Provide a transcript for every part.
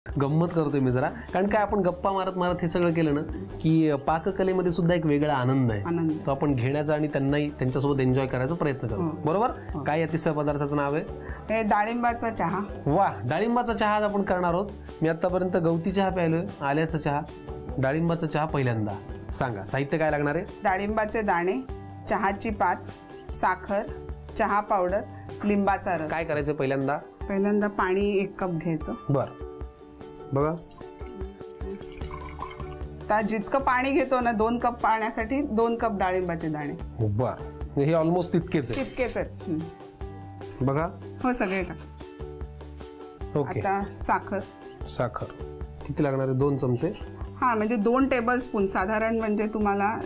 गंमत करतोय मी जरा, कारण काय आपण गप्पा मारत मारत हे सगळं केलं ना की पाककलेमध्ये सुद्धा एक वेगळा आनंद आहे, तो आपण घेण्याचा आणि त्यांनाही त्यांच्यासोबत एन्जॉय करायचा प्रयत्न करतो. बरोबर. काय या तिसऱ्या पदार्थाचं नाव आहे? हे डाळिंबाचा चहा. वा, डाळिंबाचा चहा आज आपण करणार आहोत. मी आतापर्यंत गवती चहा प्यायलोय, आल्याचा चहा, डाळिंबाचा चहा पहिल्यांदा. सांगा साहित्य काय लागणार आहे? डाळिंबाचे दाणे, चहाची पात, साखर, चहा पावडर, लिंबाचा रस. काय करायचं? पहिल्यांदा पाणी 1 कप घ्यायचं. बर, बघा तर जितकं पाणी घेतो ना 2 कप पाण्यासाठी 2 कप डाळिंबाचे दाणे. बर, हे ऑलमोस्ट तितकेच आहेत. बघा हो, सगळे टाक. ओके. आता साखर किती लागणार आहे? 2 चमचे. हा, म्हणजे 2 टेबलस्पून साधारण, म्हणजे तुम्हाला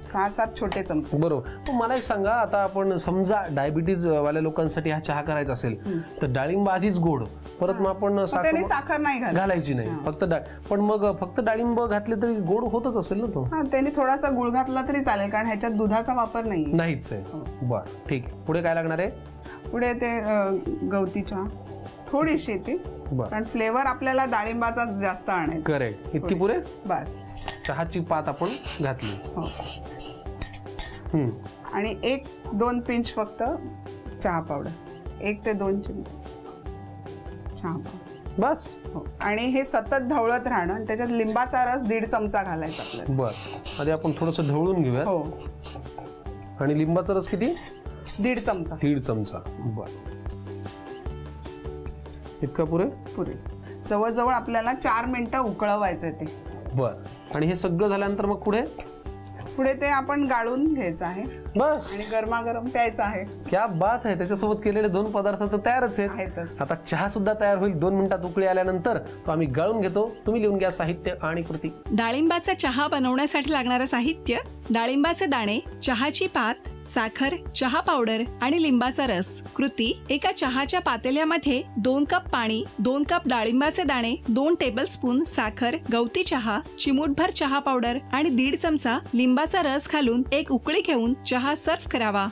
6-7 छोटे चमचे. बरोबर. पण मला एक सांगा, आता आपण समजा डायबिटीज वाल्या लोकांसाठी हा चहा करायचा असेल तर डाळिंब आधीच गोड, परत मग आपण साखर नाही घालायची नाही, फक्त पण मग फक्त डाळिंब घातले तरी गोड होतच असेल ना तो? हा, त्याने थोडासा गुळ घातला तरी चालेल, कारण ह्याच्यात दुधाचा वापर नाहीच आहे. बर, ठीक आहे. पुढे काय लागणार आहे? पुढे ते गवती चहा थोडीशी येते, कारण फ्लेवर आपल्याला डाळिंबाचा जास्त आणायचा. करेक्ट. इतकी पुरे? बस. चहाची पात आपण घातली. आणि 1-2 पिंच फक्त चहा पावडर, 1 ते 2 चमचे चहा पावडर बस. आणि हे सतत ढवळत राहणं. आणि त्याच्यात लिंबाचा रस 1.5 चमचा घालायचा आपल्याला. बर, आधी आपण थोडंसं ढवळून घेऊया. हो. आणि लिंबाचा रस किती? 1.5 चमचा. 1.5 चमचा. बर, इतका पुरे? जवळजवळ आपल्याला 4 मिनिटं उकळवायचं ते. बर. आणि हे सगळं झाल्यानंतर मग पुढे ते आपण गाळून घ्यायचं आहे. बस. आणि गरमागरम प्यायचं आहे. क्या बात आहे. त्याच्यासोबत केलेले 2 पदार्थ तर तयारच आहेत. आता चहा सुद्धा तयार होईल 2 मिनिटात उकळी आल्यानंतर. तो आम्ही गाळून घेतो. तुम्ही लिहून घ्या साहित्य आणि कृती. डाळिंबाचा चहा बनवण्यासाठी लागणारं साहित्य: डाळिंबाचे दाणे, चहाची पात, साखर, चहा पावडर आणि लिंबाचा रस. कृती: एका चहाच्या पातेल्यामध्ये 2 कप पाणी, 2 कप डाळिंबाचे दाणे, 2 टेबलस्पून साखर, गवती चहा, चिमूटभर चहा पावडर आणि 1.5 चमचा लिंबाचा रस घालून एक उकळी घेऊन चहा सर्व्ह करावा.